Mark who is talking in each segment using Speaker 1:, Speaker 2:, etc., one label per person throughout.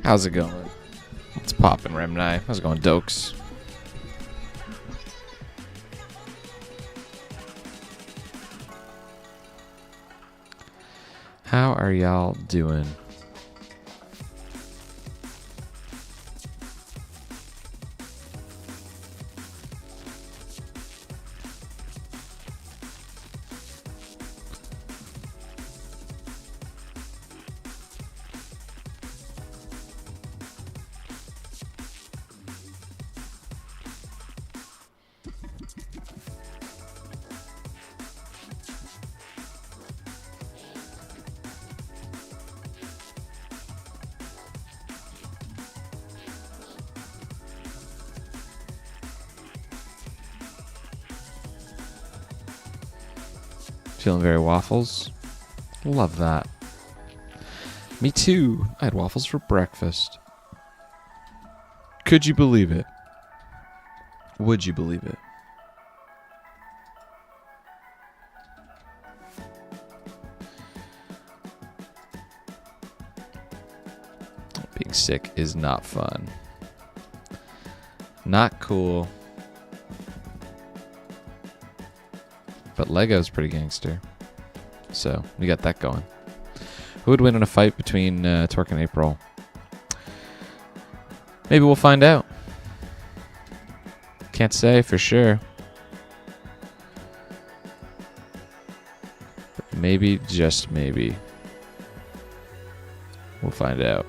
Speaker 1: How's it going? It's poppin', Remni. How's it going, Dokes? How are y'all doing? Feeling very waffles. Love that. Me too. I had waffles for breakfast. Could you believe it? Would you believe it? Being sick is not fun. Not cool. But Lego's pretty gangster. So, we got that going. Who would win in a fight between Torque and April? Maybe we'll find out. Can't say for sure. But maybe, just maybe, we'll find out.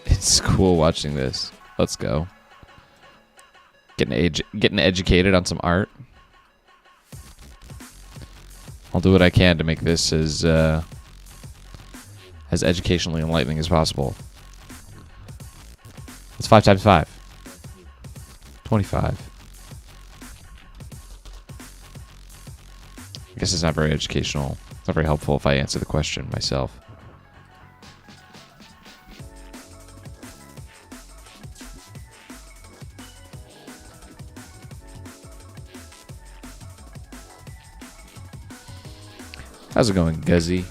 Speaker 1: It's cool watching this. Let's go. Getting educated on some art. I'll do what I can to make this as educationally enlightening as possible. It's 5 times 5. 25. I guess it's not very educational. It's not very helpful if I answer the question myself. How's it going, Guzzy?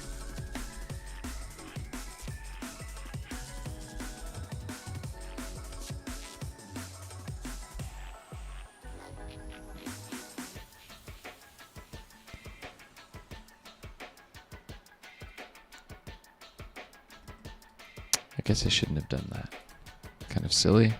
Speaker 1: I guess I shouldn't have done that. Kind of silly.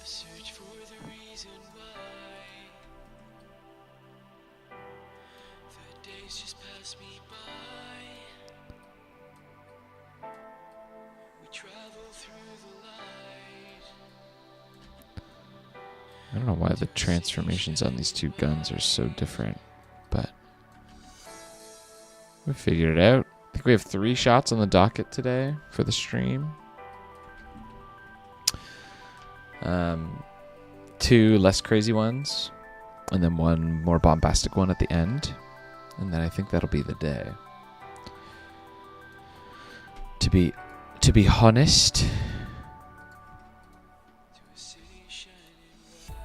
Speaker 2: Search for the reason why the days just pass me by. We travel through the light.
Speaker 1: I don't know why the transformations on these two guns are so different, but we figured it out. I think we have 3 shots on the docket today for the stream. 2 less crazy ones, and then 1 more bombastic one at the end, and then I think that'll be the day. To be honest,
Speaker 2: To a city shining bright.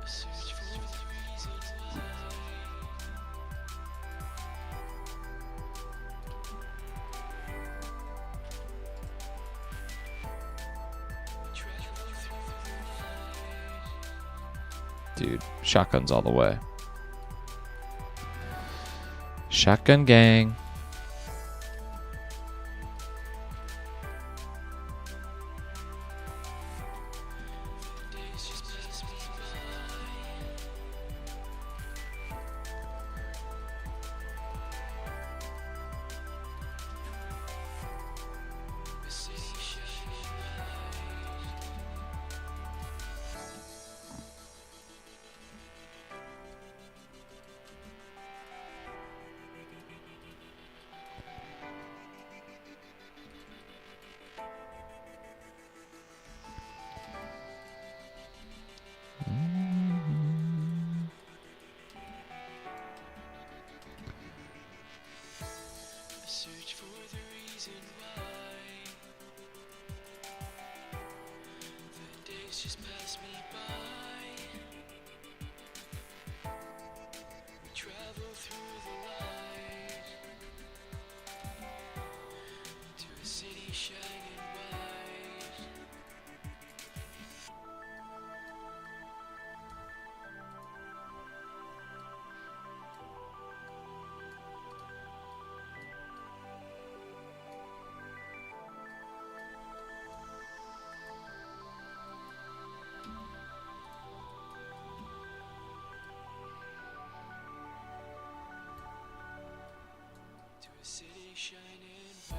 Speaker 2: Search for the reason why. We travel through the night.
Speaker 1: dude, shotguns all the way. Shotgun gang.
Speaker 2: just pass me by. We travel through the light to a city shining bright. To a city shining bright.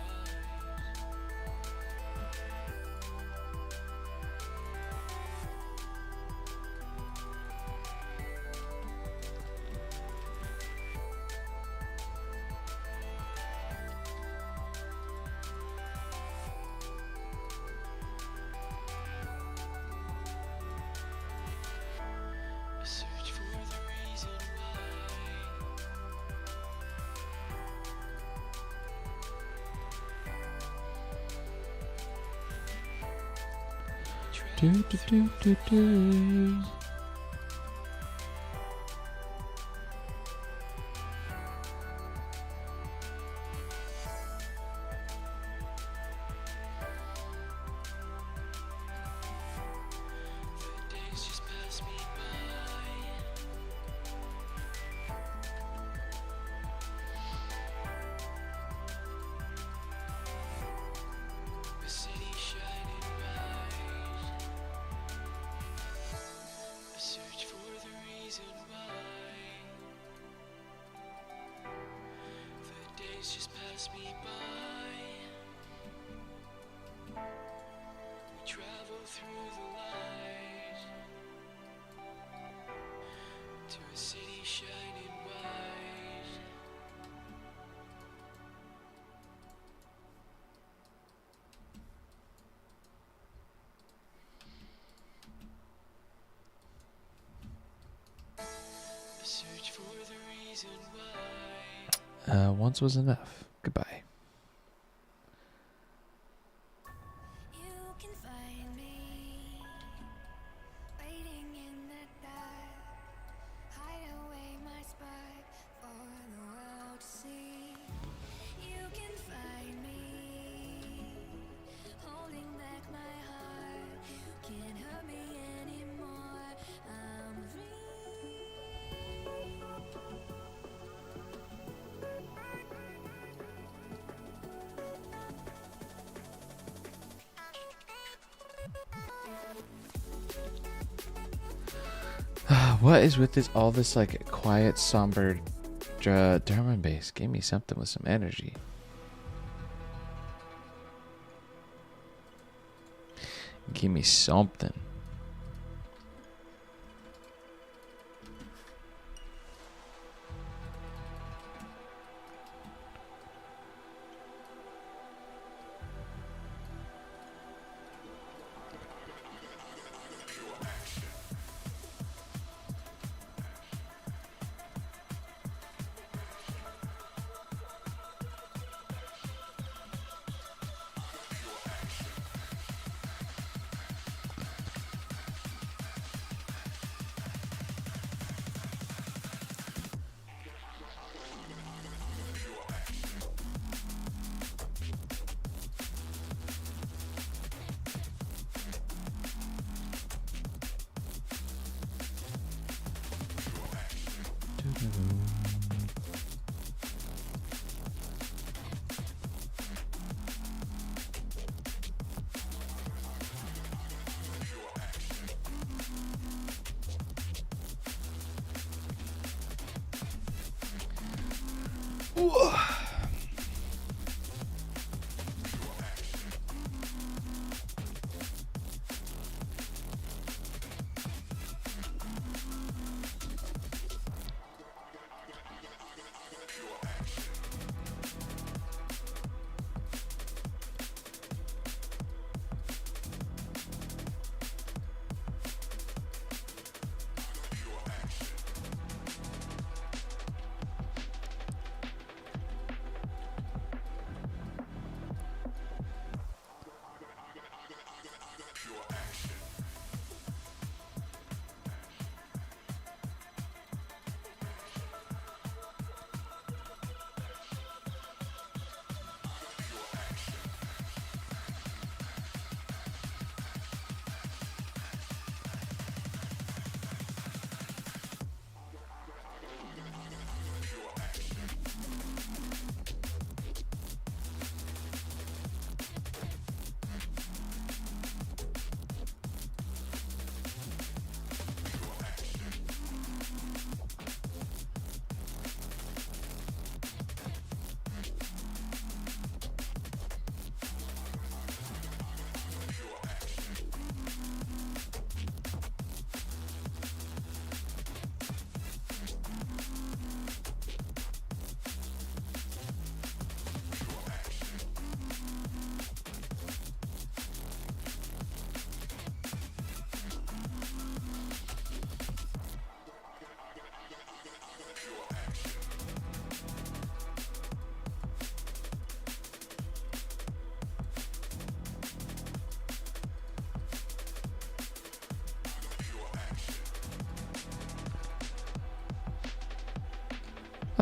Speaker 2: A search for the reason why.
Speaker 1: Do, do, do, do, do.
Speaker 2: The days just pass me by. The city shining bright. A search for the reason why. The days just pass me by. We travel through the light to a city shining bright. A search for the reason why.
Speaker 1: Once was enough. Goodbye.
Speaker 3: You can find me waiting in the dark, hide away my spark for the world to see. You can find me holding back my heart. You can't hurt me anymore. I'm free.
Speaker 1: What is with this? All this like quiet, somber drum and bass. Give me something with some energy. Give me something.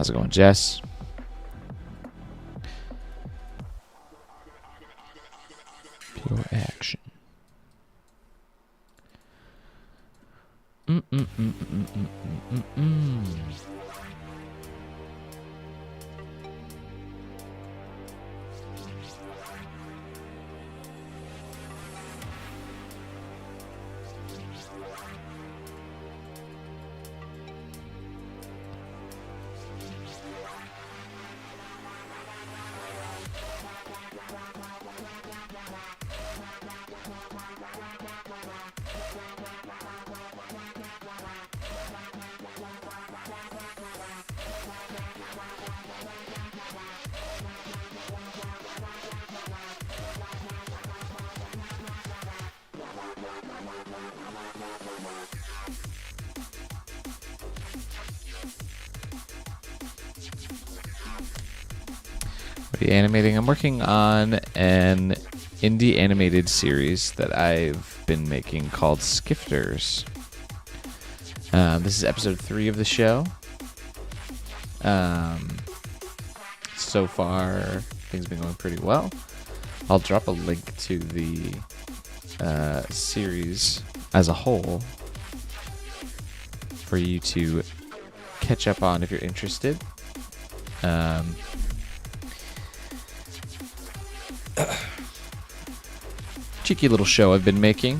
Speaker 1: How's it going, Jess? Pure action. What are you animating? I'm working on an indie animated series that I've been making called Skifters. This is episode 3 of the show. So far, things have been going pretty well. I'll drop a link to the series as a whole for you to catch up on if you're interested. Cheeky little show I've been making.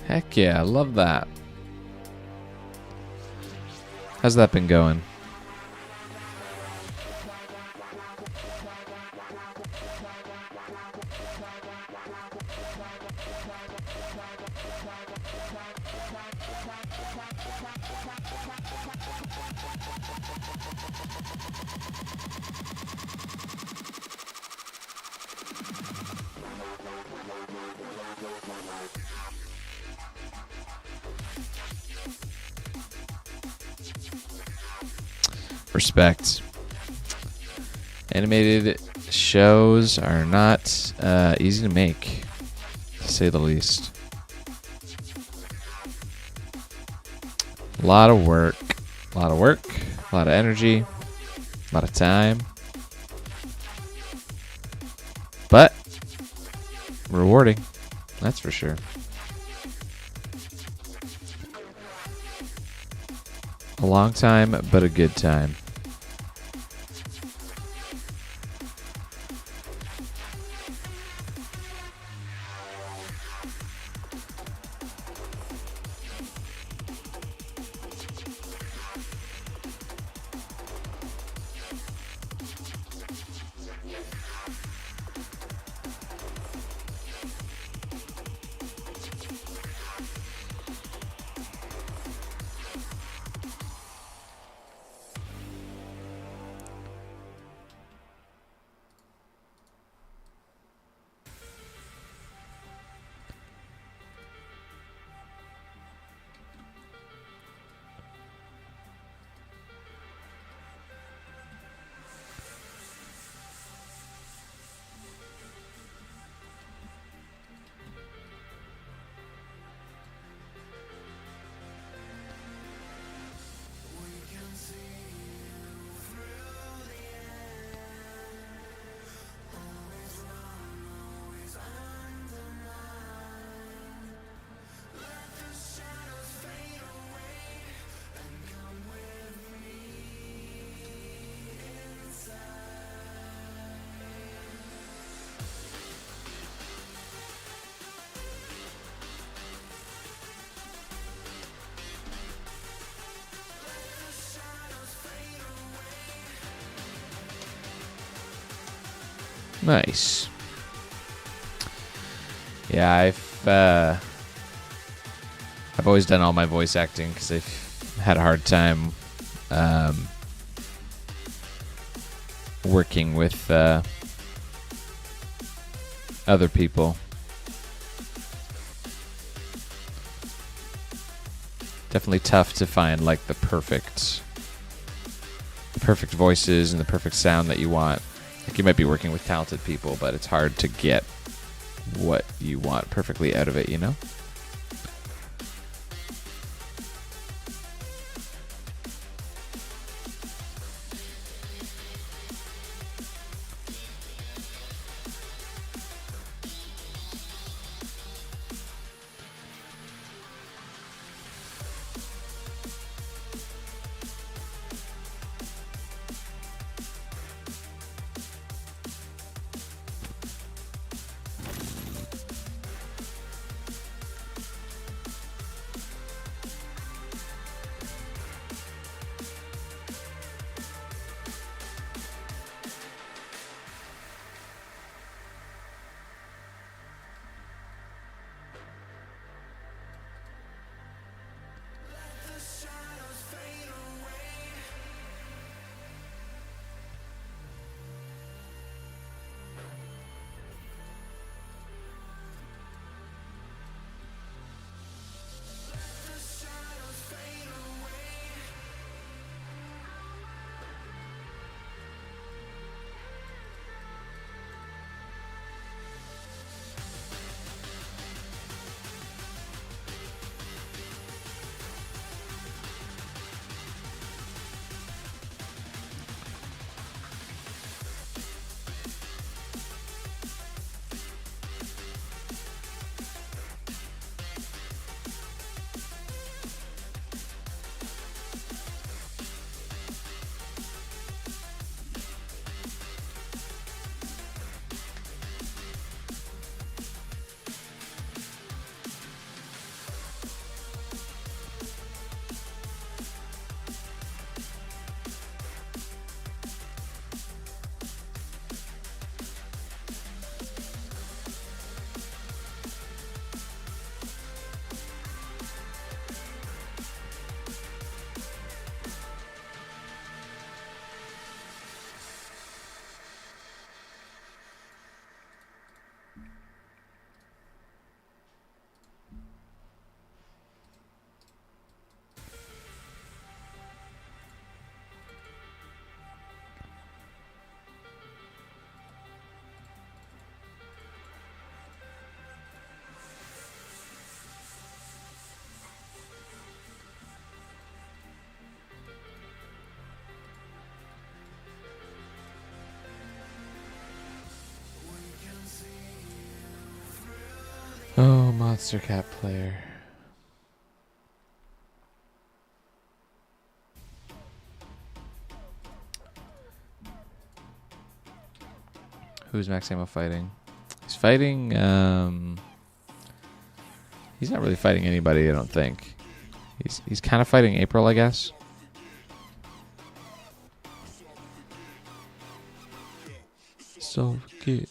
Speaker 1: Heck yeah, I love that. How's that been going? Respect. Animated shows are not easy to make, to say the least. A lot of work, a lot of energy, a lot of time. But rewarding, that's for sure. A long time, but a good time. Nice. Yeah, I've always done all my voice acting because I've had a hard time working with other people. Definitely tough to find like the perfect voices and the perfect sound that you want. Like you might be working with talented people, but it's hard to get what you want perfectly out of it, you know? Oh, Monster Cat player. Who's Max Ammo fighting? He's fighting, he's not really fighting anybody, I don't think. He's kind of fighting April, I guess. So, get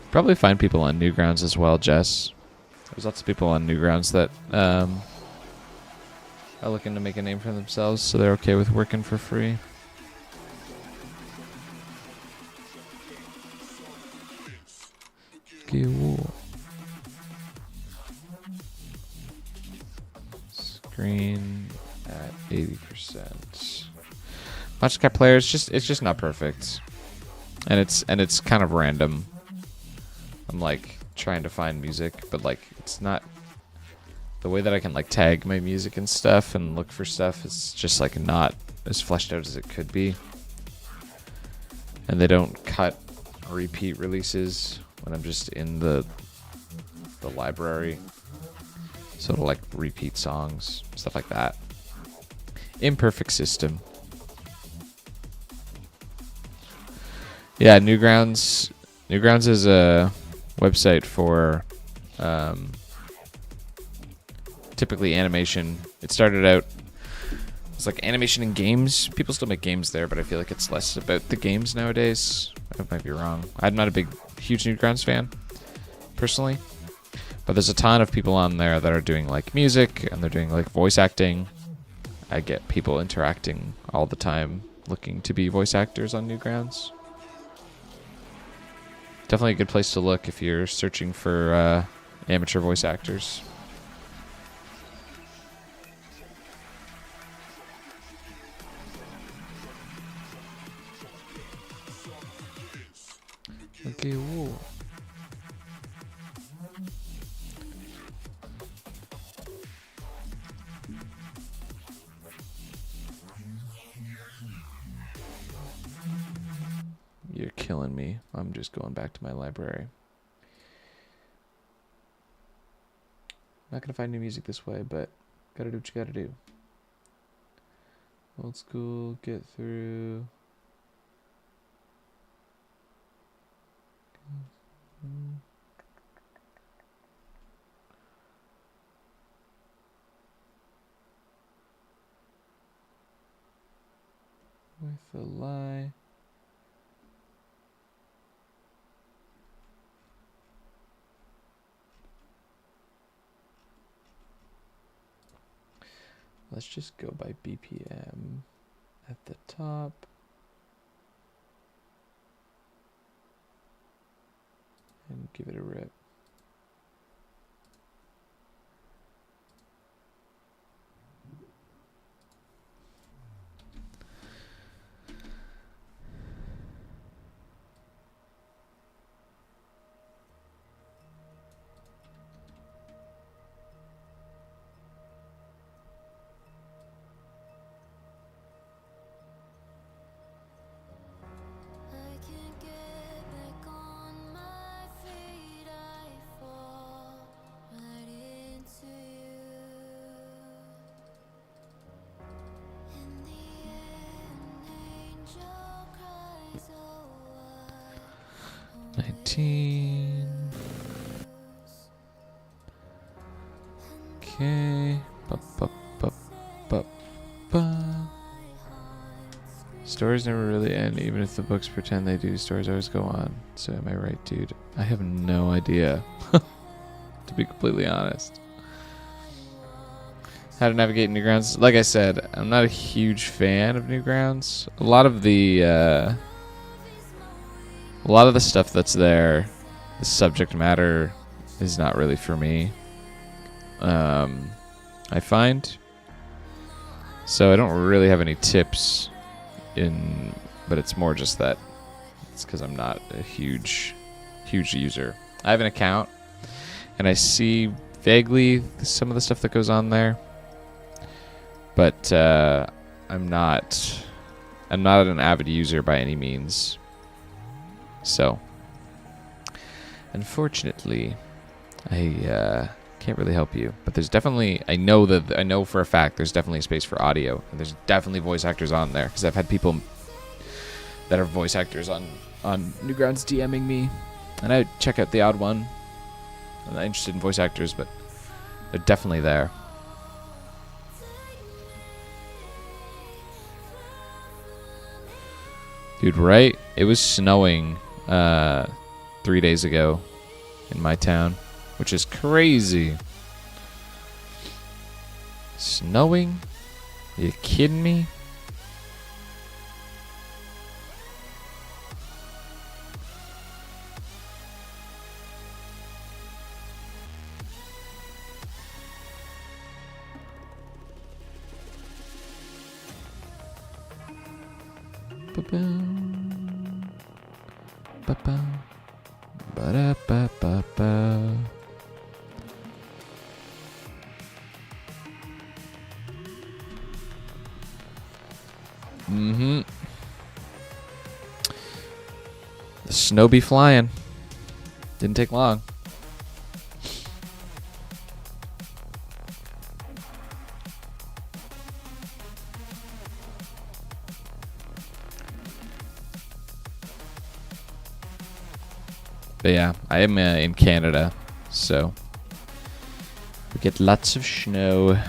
Speaker 1: probably find people on Newgrounds as well, Jess. There's lots of people on Newgrounds that are looking to make a name for themselves, so they're okay with working for free. Screen at 80%. Monster Cat player, it's just not perfect, and it's kind of random. I'm like trying to find music, but like it's not the way that I can like tag my music and stuff and look for stuff. It's just like not as fleshed out as it could be, and they don't cut repeat releases when I'm just in the library. So it'll like repeat songs, stuff like that. Imperfect system. Yeah, Newgrounds. Newgrounds is a website for typically animation. It started out it's like animation in games. People still make games there, but I feel like it's less about the games nowadays. I might be wrong. I'm not a huge Newgrounds fan, personally. But there's a ton of people on there that are doing like music and they're doing like voice acting. I get people interacting all the time looking to be voice actors on Newgrounds. Definitely a good place to look if you're searching for amateur voice actors. Okay, whoa. You're killing me. I'm just going back to my library. Not gonna find new music this way, but gotta do what you gotta do. Old school, get through. With a lie. Let's just go by BPM at the top. And give it a rip.
Speaker 3: I can't get back on my feet. I fall right into you. In the end, angel cries, oh,
Speaker 1: 19. Okay. Ba, ba, ba, ba, ba. Stories never really end, even if the books pretend they do. Stories always go on. So am I right, dude? I have no idea, to be completely honest. How to navigate Newgrounds? Like I said, I'm not a huge fan of Newgrounds. A lot of the stuff that's there, the subject matter is not really for me. I find. So I don't really have any tips but it's more just that it's because I'm not a huge user. I have an account and I see vaguely some of the stuff that goes on there, but I'm not an avid user by any means. So unfortunately, I can't really help you. But there's definitely, I know for a fact there's definitely a space for audio, and there's definitely voice actors on there, because I've had people that are voice actors on Newgrounds DMing me, and I check out the odd one. I'm not interested in voice actors, but they're definitely there. Dude, right? It was snowing 3 days ago in my town, which is crazy. Snowing? Are you kidding me? Ba-bum. Ba-bum. Ba-da-ba-ba-ba. Mm-hmm. The snow be flying. Didn't take long. But yeah, I am in Canada, so we get lots of snow.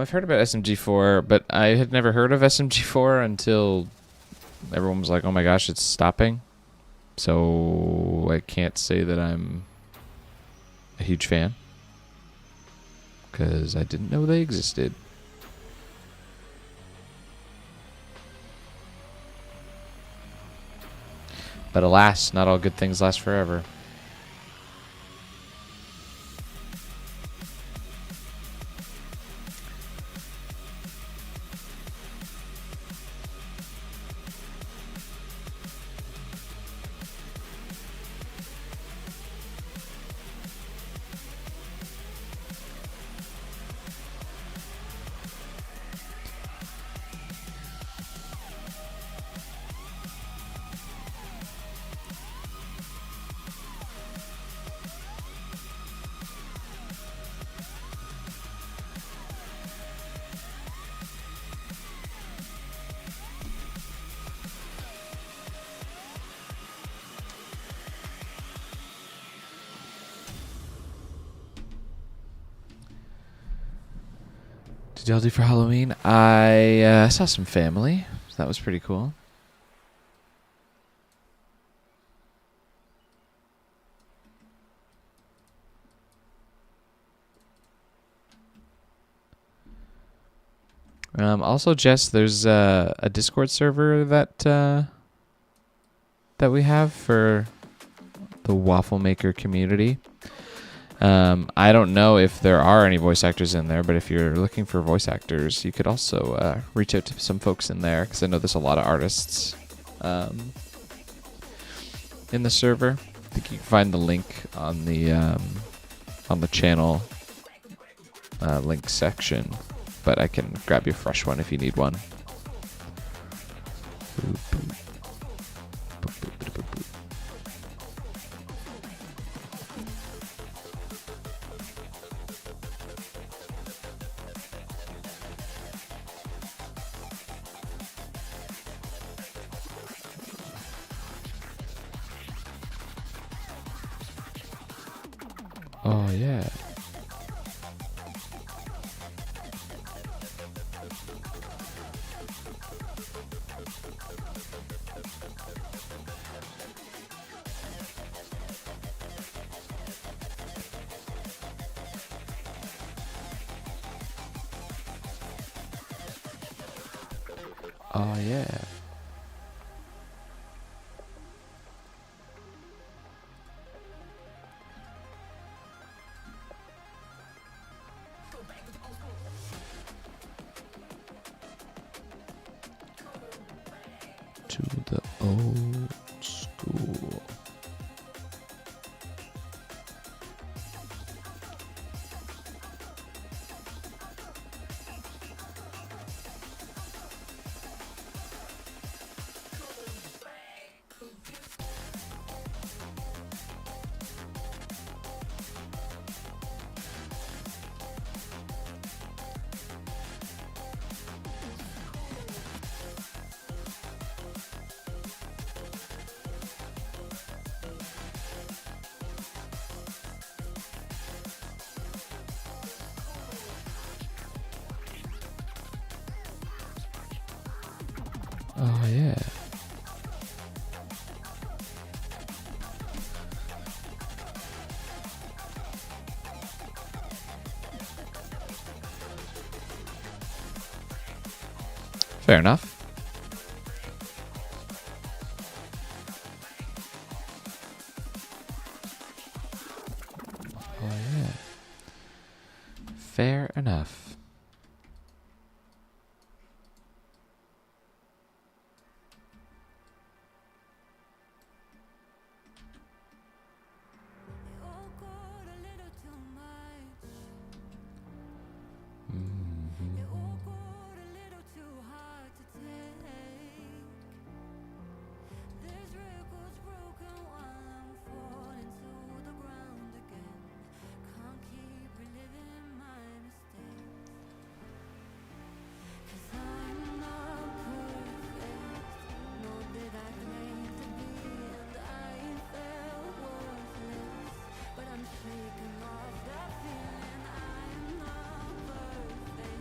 Speaker 1: I've heard about SMG4, but I had never heard of SMG4 until everyone was like, "Oh my gosh, it's stopping." So I can't say that I'm a huge fan because I didn't know they existed. But alas, not all good things last forever. Did y'all do for Halloween? I saw some family. So that was pretty cool. Also, Jess, there's a Discord server that we have for the Waffle Maker community. I don't know if there are any voice actors in there, but if you're looking for voice actors, you could also reach out to some folks in there, because I know there's a lot of artists in the server. I think you can find the link on the channel link section, but I can grab you a fresh one if you need one. Oh, yeah. Oh, yeah. To the old school. Oh, yeah. Fair enough. Oh, yeah. Fair enough.
Speaker 3: all got a little too much. It all got a little too hard to take. This record's broken while I'm falling to the ground again. Can't keep reliving my mistakes. 'Cause I'm not perfect, nor did I claim to be, and I felt worthless. But I'm shaking off that feeling. I'm not perfect.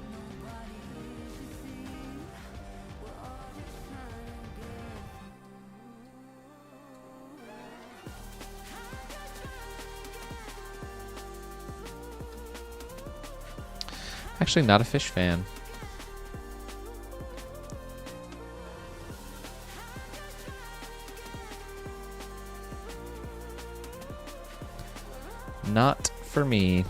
Speaker 3: Nobody here should see. We're all just trying to get
Speaker 1: Actually, not a fish fan. Not for me.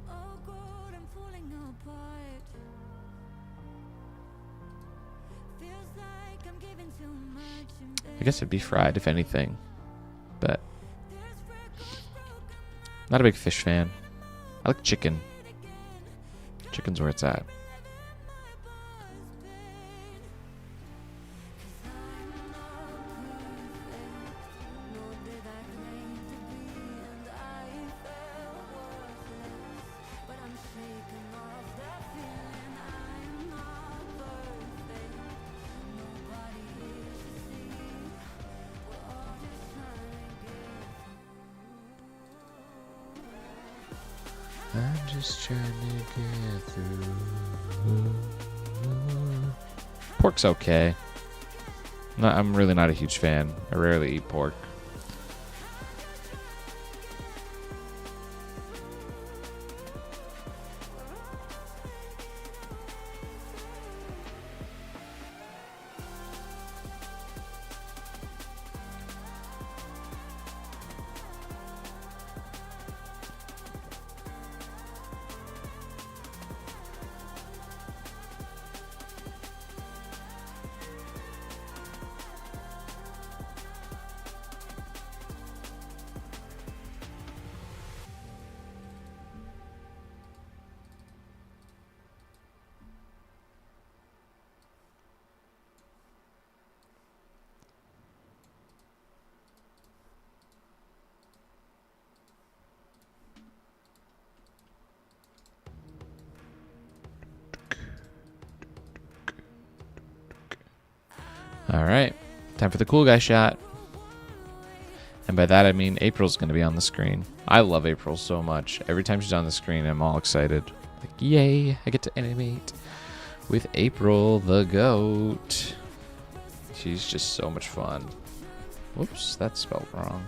Speaker 3: oh God, I'm falling apart. Feels like I'm giving too much in
Speaker 1: I guess it'd be fried, if anything. But
Speaker 3: This record's broken
Speaker 1: not a big fish fan. I like chicken. Chicken's where it's at. I'm just trying to get through. Pork's okay. I'm really not a huge fan. I rarely eat pork. Alright, time for the cool guy shot. And by that I mean April's going to be on the screen. I love April so much. Every time she's on the screen, I'm all excited. Like, yay, I get to animate with April the goat. She's just so much fun. Whoops, that's spelled wrong.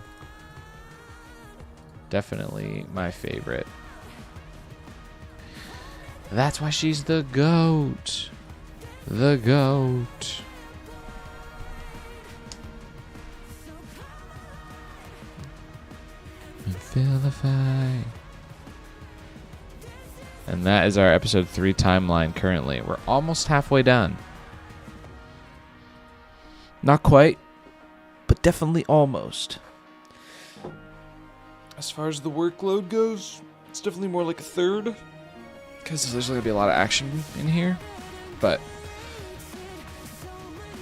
Speaker 1: Definitely my favorite. That's why she's the goat. The goat. And feel the fight. And that is our episode 3 timeline currently. We're almost halfway done. Not quite, but definitely almost. As far as the workload goes, it's definitely more like a third, because there's going to be a lot of action in here. But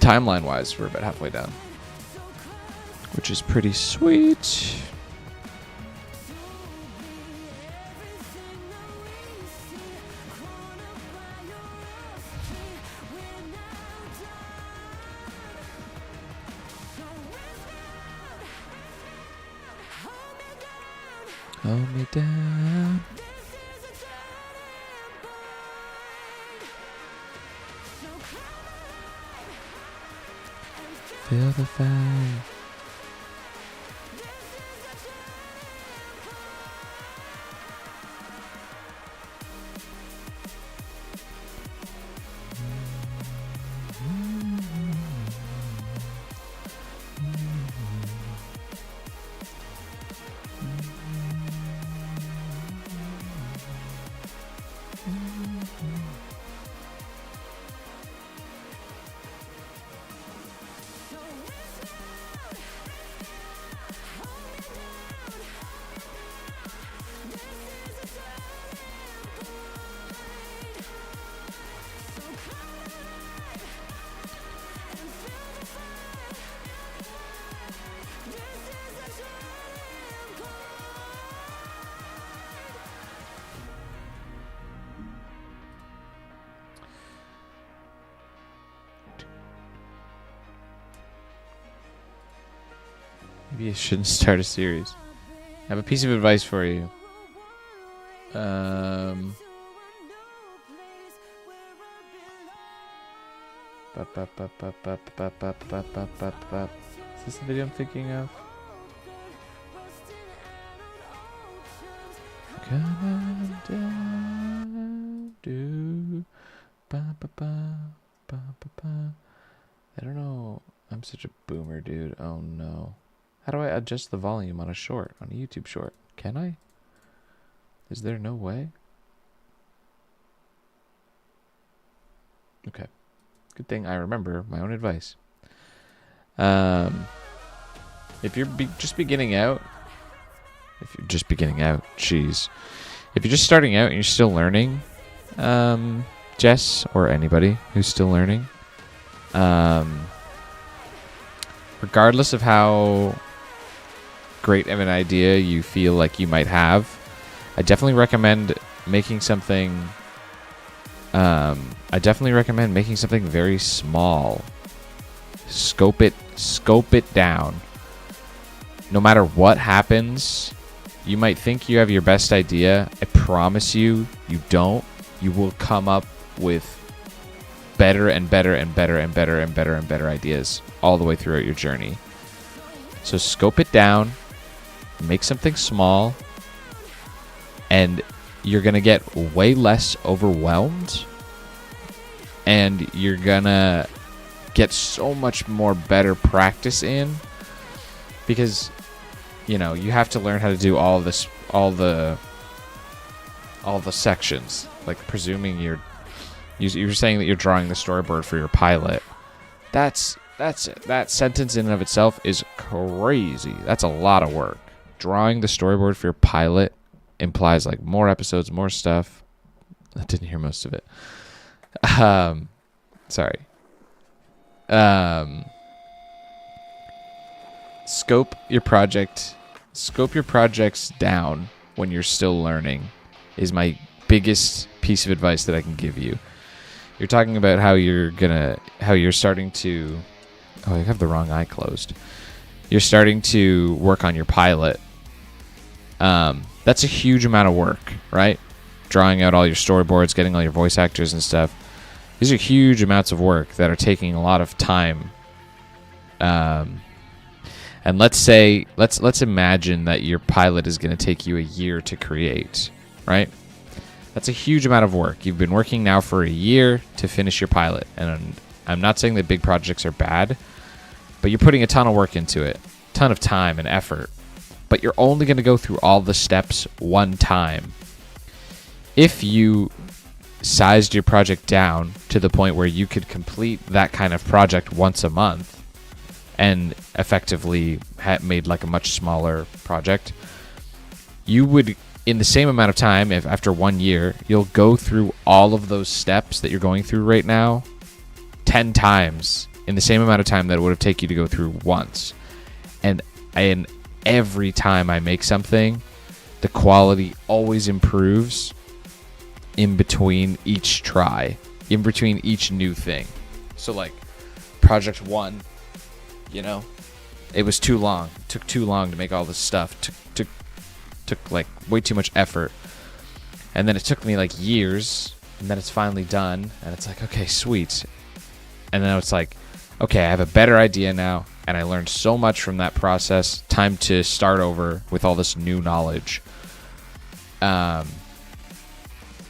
Speaker 1: timeline-wise, we're about halfway done, which is pretty sweet. Hold me down. Feel the fire. Maybe you shouldn't start a series. I have a piece of advice for you. Is this the video I'm thinking of? Coming down, do, ba, ba, ba, ba, ba, ba. I don't know. I'm such a boomer, dude. Oh no. How do I adjust the volume on a short, on a YouTube short? Can I? Is there no way? Okay. Good thing I remember my own advice. If you're just beginning out, jeez. If you're just starting out and you're still learning, Jess, or anybody who's still learning, regardless of how great of an idea you feel like you might have, I definitely recommend making something very small. Scope it down. No matter what happens, you might think you have your best idea. I promise you, you don't. You will come up with better and better and better and better and better and better ideas all the way throughout your journey. So scope it down, make something small, and you're going to get way less overwhelmed, and you're going to get so much more better practice in, because you know, you have to learn how to do all the sections. Like, presuming you're saying that you're drawing the storyboard for your pilot. That's it. That sentence in and of itself is crazy. That's a lot of work. Drawing the storyboard for your pilot implies like more episodes, more stuff. I didn't hear most of it. Sorry. Scope your projects down when you're still learning is my biggest piece of advice that I can give you. You're talking about how you're starting to, oh, I have the wrong eye closed. You're starting to work on your pilot. That's a huge amount of work, right? Drawing out all your storyboards, getting all your voice actors and stuff. These are huge amounts of work that are taking a lot of time. And let's imagine that your pilot is going to take you a year to create, right? That's a huge amount of work. You've been working now for a year to finish your pilot. And I'm not saying that big projects are bad, but you're putting a ton of work into it, ton of time and effort. But you're only going to go through all the steps one time. If you sized your project down to the point where you could complete that kind of project once a month and effectively made like a much smaller project, you would, in the same amount of time, if after 1 year, you'll go through all of those steps that you're going through right now 10 times in the same amount of time that it would have taken you to go through once. And every time I make something, the quality always improves in between each try, in between each new thing. So like project 1, you know, it was too long. It took too long to make all this stuff. Took like way too much effort. And then it took me like years, and then it's finally done, and it's like, okay, sweet. And then it's like, okay, I have a better idea now, and I learned so much from that process. Time to start over with all this new knowledge.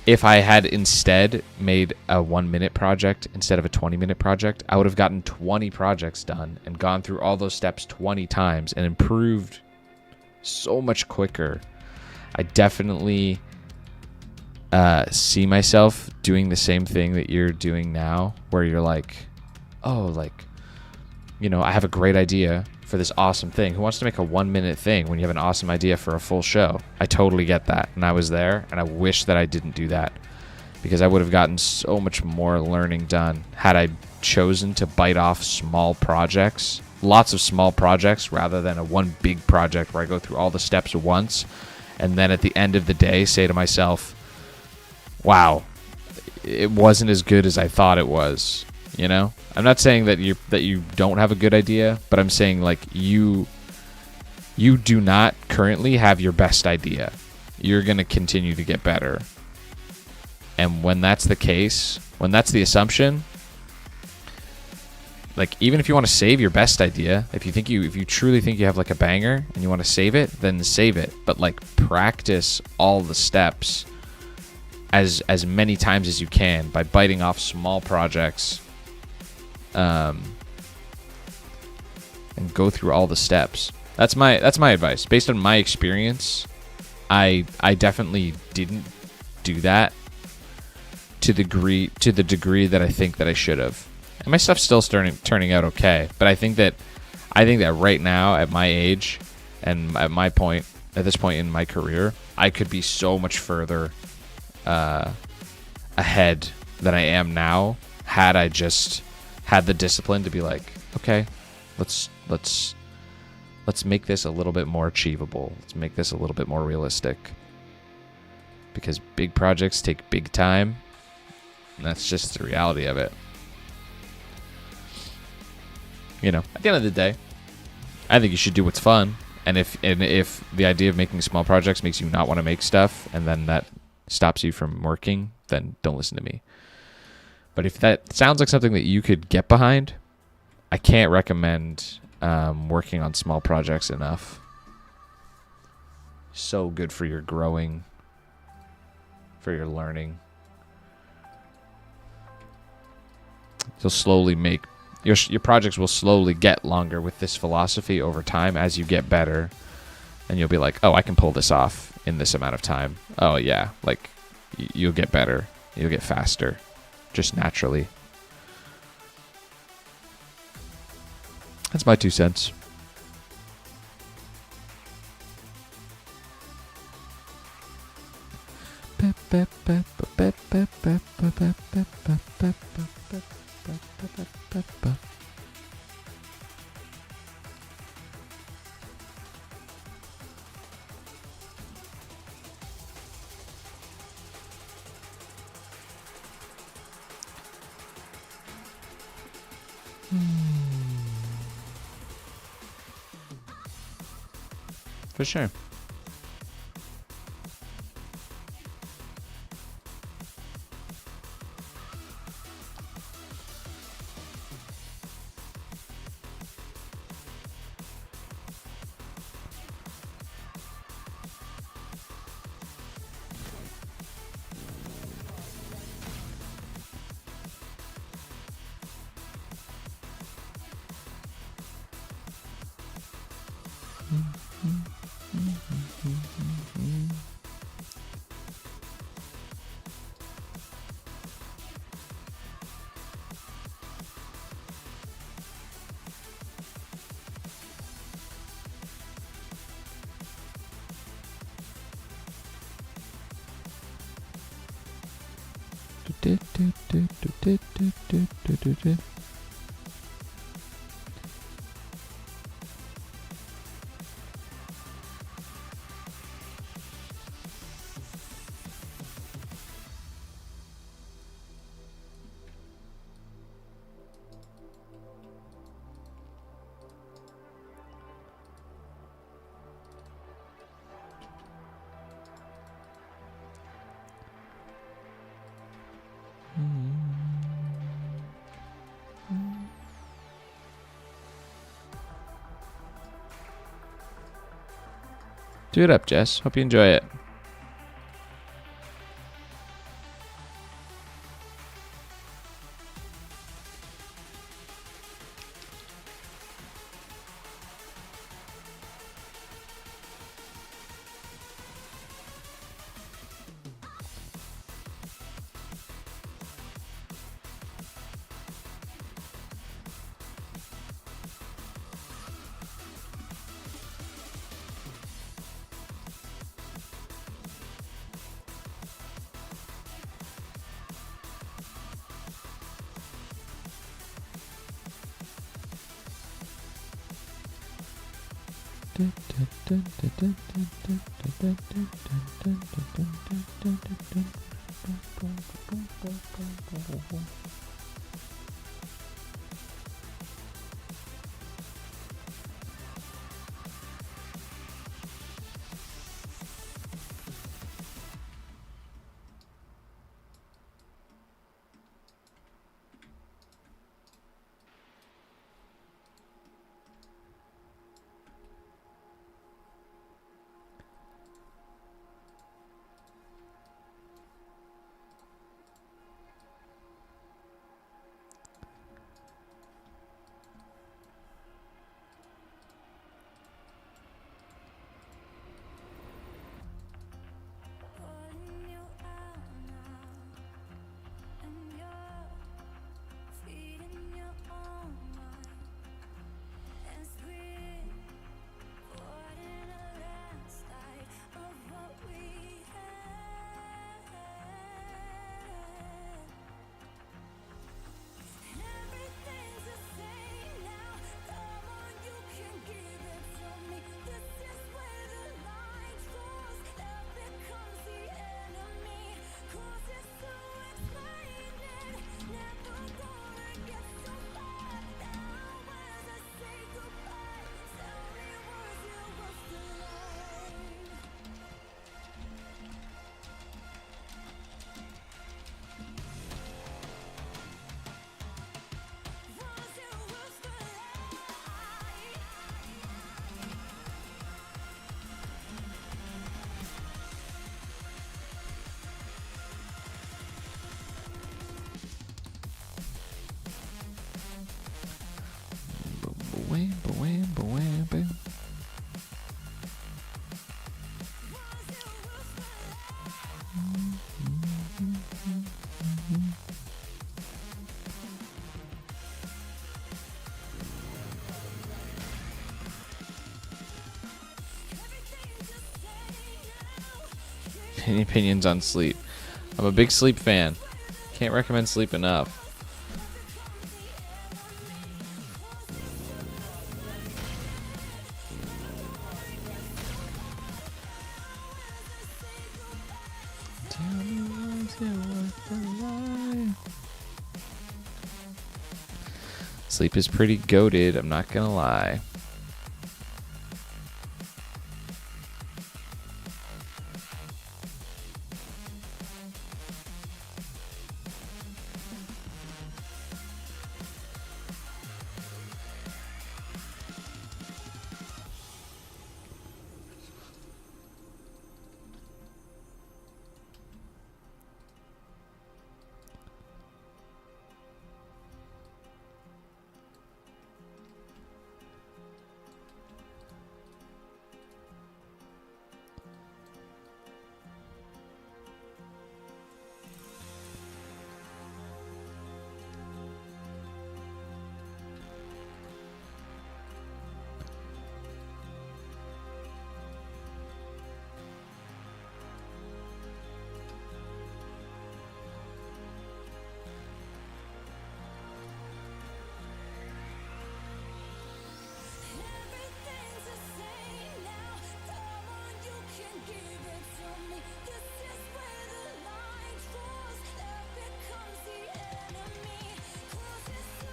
Speaker 1: If I had instead made a 1-minute project instead of a 20-minute project, I would have gotten 20 projects done and gone through all those steps 20 times and improved so much quicker. I definitely see myself doing the same thing that you're doing now, where you're like, oh, like, you know, I have a great idea for this awesome thing. Who wants to make a 1-minute thing when you have an awesome idea for a full show? I totally get that. And I was there, and I wish that I didn't do that, because I would have gotten so much more learning done had I chosen to bite off small projects, lots of small projects, rather than a one big project where I go through all the steps once and then at the end of the day say to myself, wow, it wasn't as good as I thought it was. You know, I'm not saying that you don't have a good idea, but I'm saying like you do not currently have your best idea. You're going to continue to get better. And when that's the case, when that's the assumption, like even if you want to save your best idea, if you truly think you have like a banger and you want to save it, then save it. But like practice all the steps as many times as you can by biting off small projects. And go through all the steps. That's my advice. Based on my experience, I definitely didn't do that to the degree that I think that I should have. And my stuff's still turning out okay. But I think that right now at my age and at this point in my career, I could be so much further ahead than I am now had I just had the discipline to be like, okay, let's make this a little bit more achievable. Let's make this a little bit more realistic. Because big projects take big time, and that's just the reality of it. You know, at the end of the day, I think you should do what's fun. And if the idea of making small projects makes you not want to make stuff, and then that stops you from working, then don't listen to me. But if that sounds like something that you could get behind, I can't recommend working on small projects enough. So good for your growing, for your learning. You'll slowly make your projects will slowly get longer with this philosophy over time as you get better, and you'll be like, oh, I can pull this off in this amount of time. Oh yeah, like you'll get better, you'll get faster. Just naturally. That's my 2 cents. For sure. Do it up, Jess. Hope you enjoy it.
Speaker 3: Pulling you out now, and you're feeding your own mind as we poured in a landslide of what we had. Everything's the same now. Come on, you can give it to me. This is where the line cross. Love becomes the enemy. Causes to explain it. Never gonna get so far. Now as I say goodbye, tell me was you was the line. Was you was the line.
Speaker 1: Wham, wham, wham, bam. Any opinions on sleep? I'm a big sleep fan. Can't recommend sleep enough. Tell me was it worth the lie? Sleep is pretty goated, I'm not gonna lie.
Speaker 3: Everything's the same now. Come on, you can give it to me. This is where the line cross. Love becomes the enemy. Causes to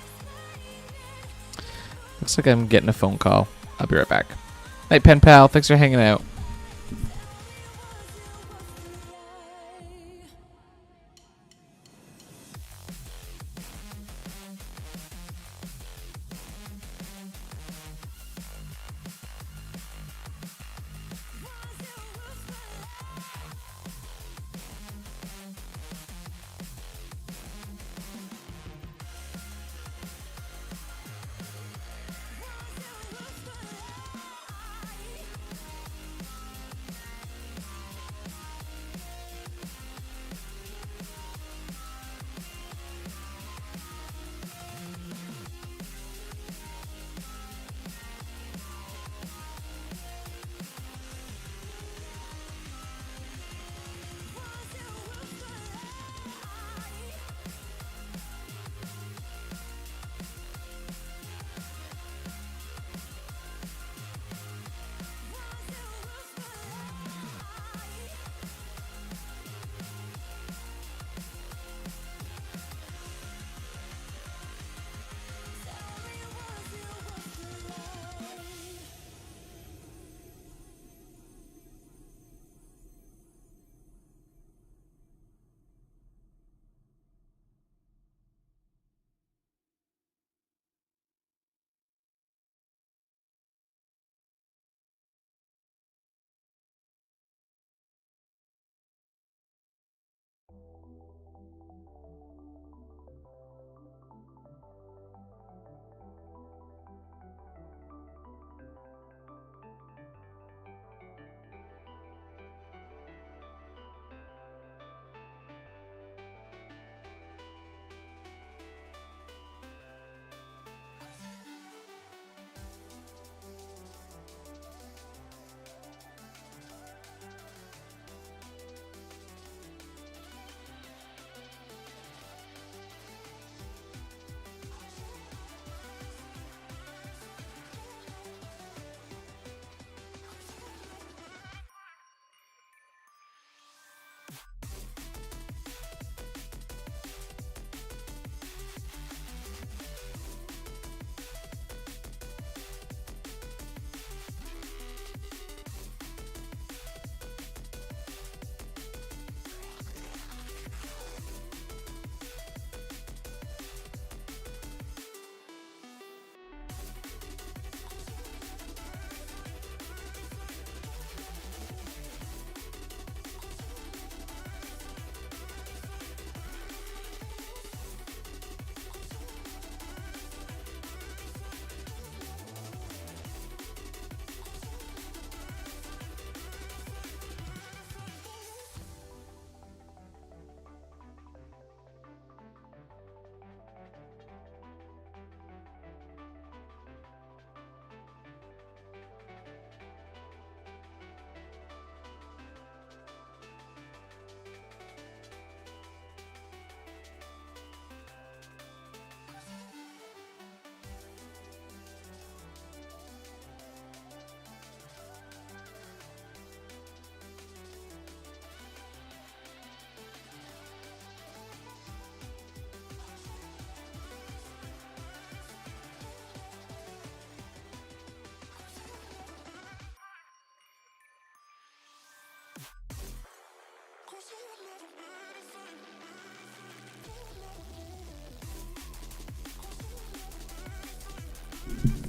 Speaker 3: explain it.
Speaker 1: Looks like I'm getting a phone call. I'll be right back. Night, pen pal. Thanks for hanging out.
Speaker 3: Was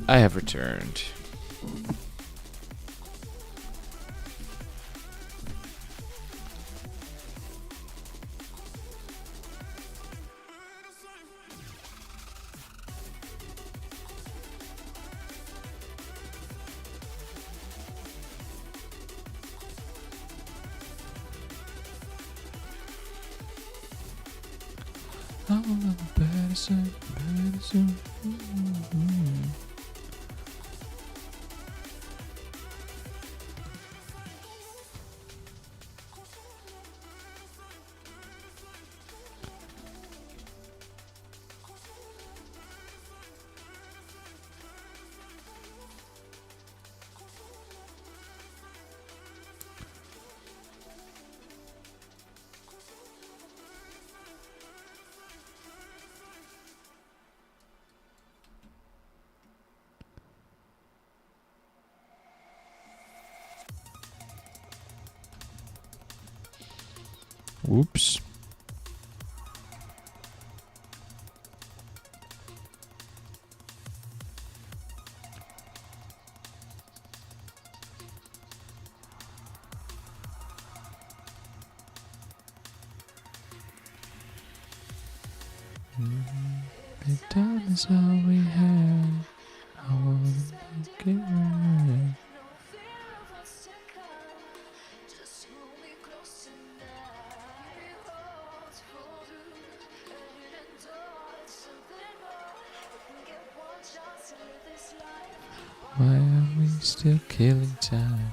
Speaker 1: I have returned. I will have a better soon, better soon. Whoops. The time is all we have. I wanna make it right. Why are we still killing time?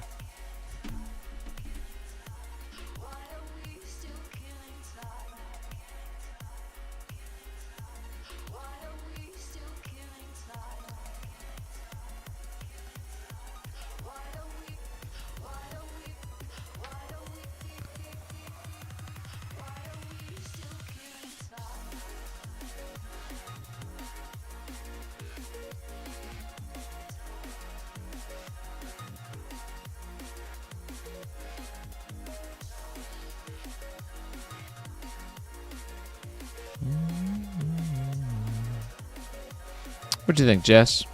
Speaker 1: What do you think, Jess?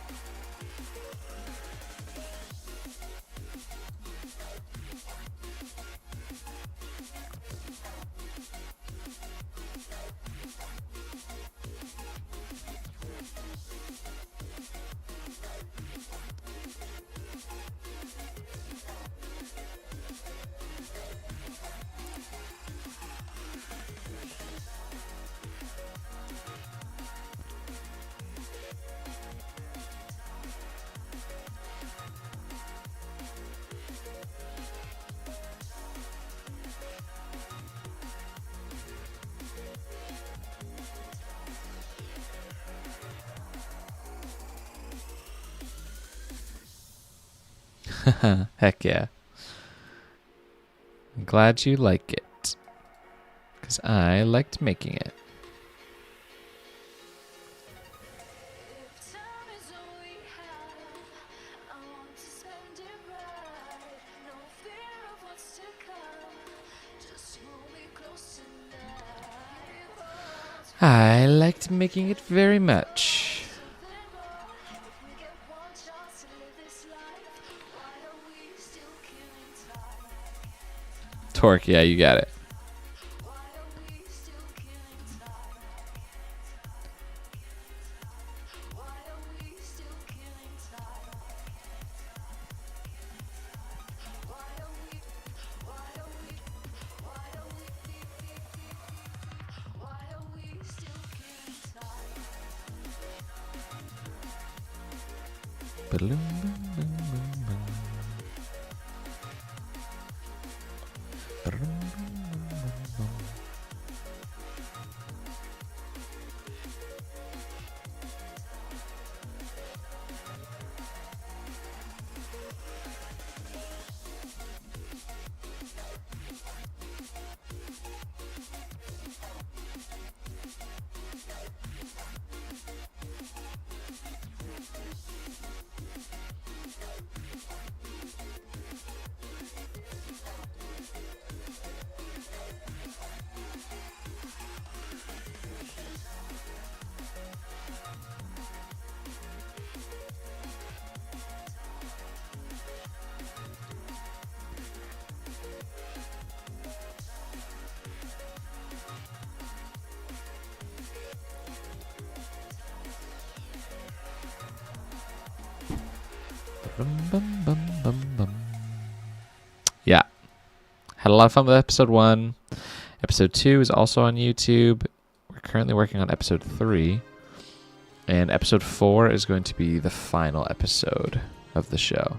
Speaker 1: Heck yeah. I'm glad you like it. Because I liked making it.
Speaker 3: If time is all we have, I want to spend it right. No fear of what's to come. Just hold me close tonight. Oh,
Speaker 1: I liked making it very much.
Speaker 3: something more. If we get one chance to live this life, why are we still killing time?
Speaker 1: Torque, yeah, you got it.
Speaker 3: Why are we still killing time? Why are we still killing time? Why are we? Why are we? Why are we? Why are we still killing time?
Speaker 1: Yeah. Had a lot of fun with episode 1. Episode 2 is also on YouTube. We're currently working on episode 3. And episode 4 is going to be the final episode of the show.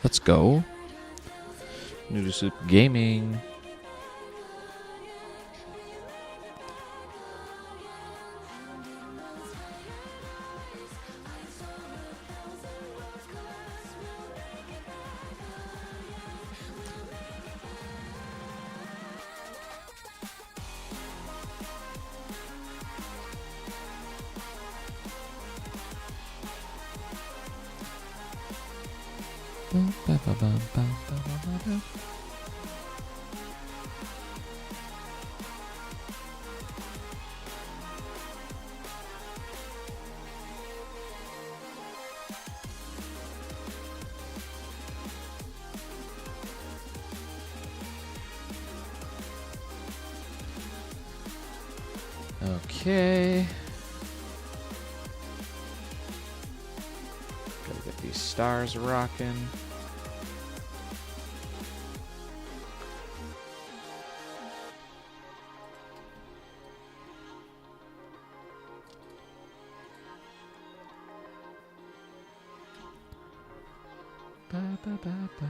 Speaker 1: Let's go. Noodle Soup Gaming. Okay. Gotta get these stars rocking. Ba, ba, ba, ba.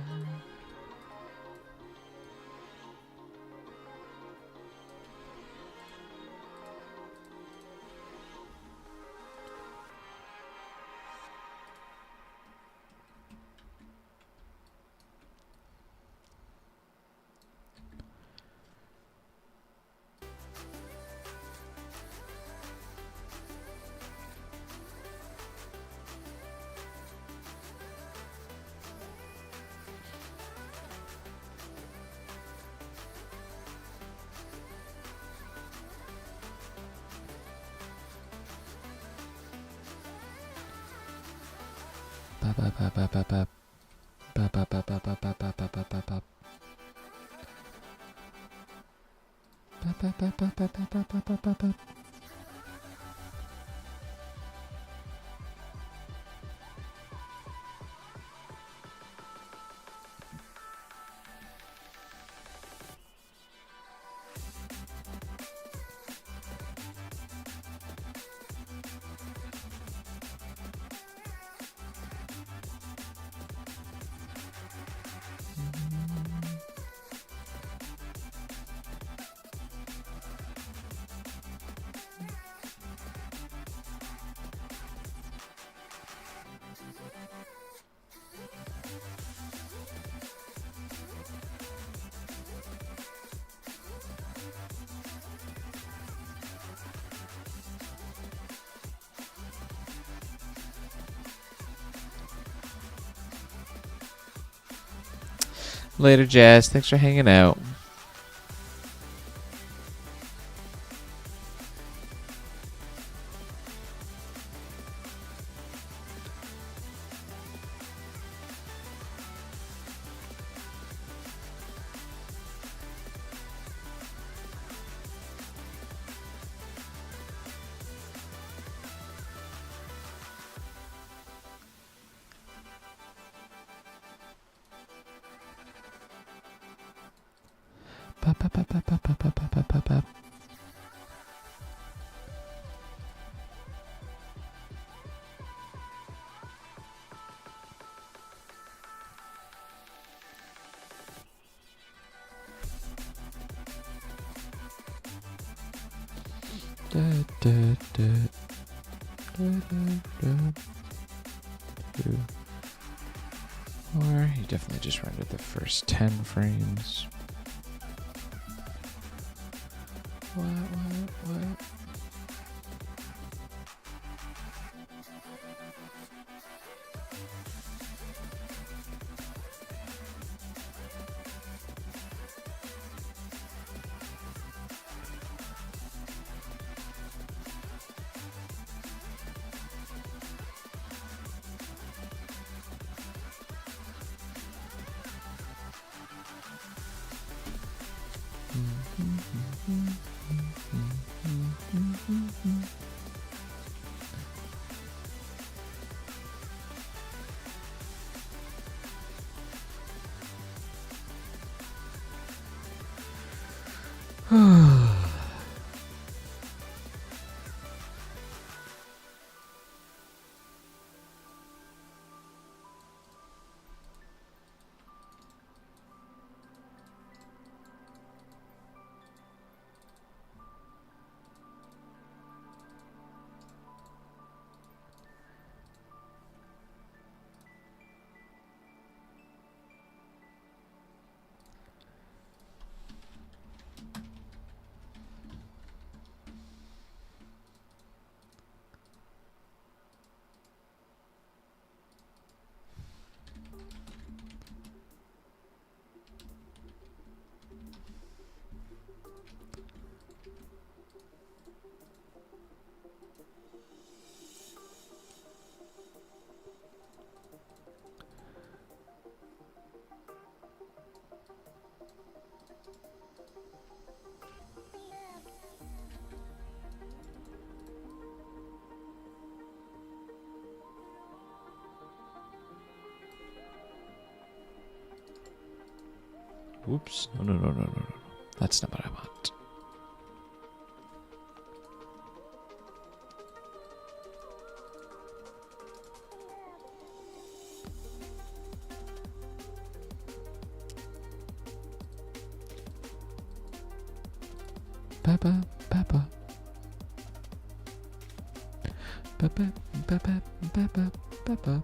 Speaker 1: Ba, ba, ba, ba, ba, ba. Ba, ba, ba, ba, ba, ba, ba, ba, ba, ba, ba. Ba, ba, ba, ba, ba, ba, ba, ba, ba, ba, ba. Later, Jazz. Thanks for hanging out. Ba, ba, ba, ba, ba, ba, ba, ba, ba, ba, ba. Da, da, da. Da, da, da. Do. Or you definitely just rendered the first 10 frames. What? Oops. No, no, no, no, no, no. That's not what I want. Papa, papa. Papa, papa, papa, papa.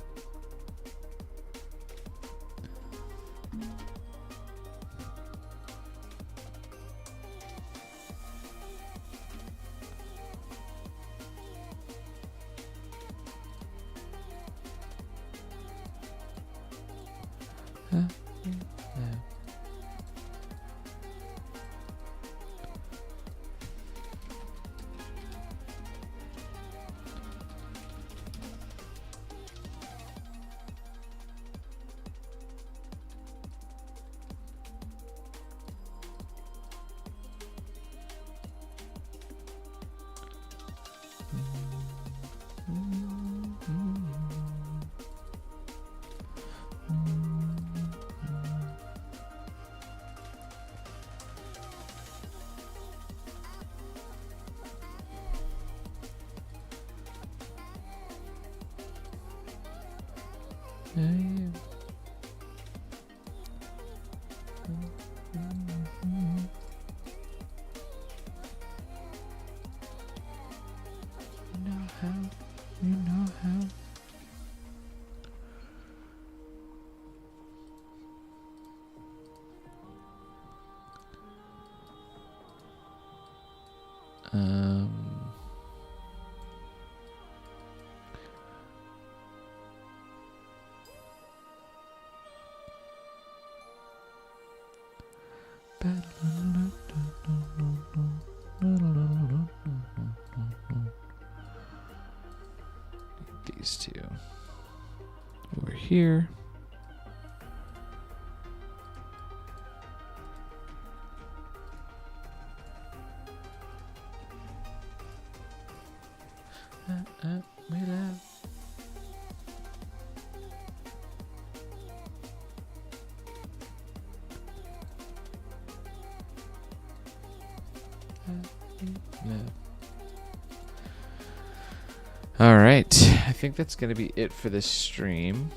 Speaker 1: You know how. These two over here. We love. All right, I think that's going to be it for this stream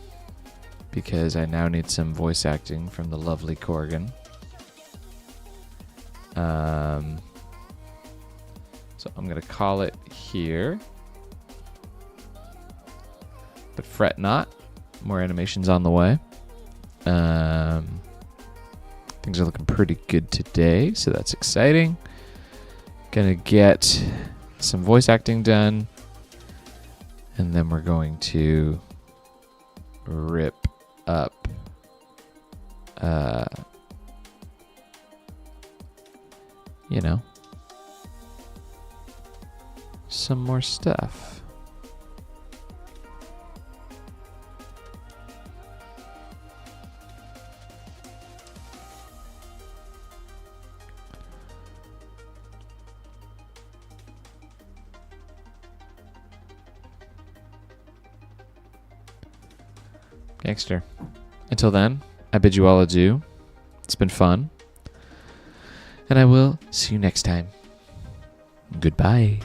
Speaker 1: because I now need some voice acting from the lovely Corgan. So I'm going to call it here. But fret not, more animations on the way. Things are looking pretty good today, so that's exciting. Gonna get some voice acting done, and then we're going to rip up you know, some more stuff. Gangster. Until then, I bid you all adieu. It's been fun. And I will see you next time. Goodbye.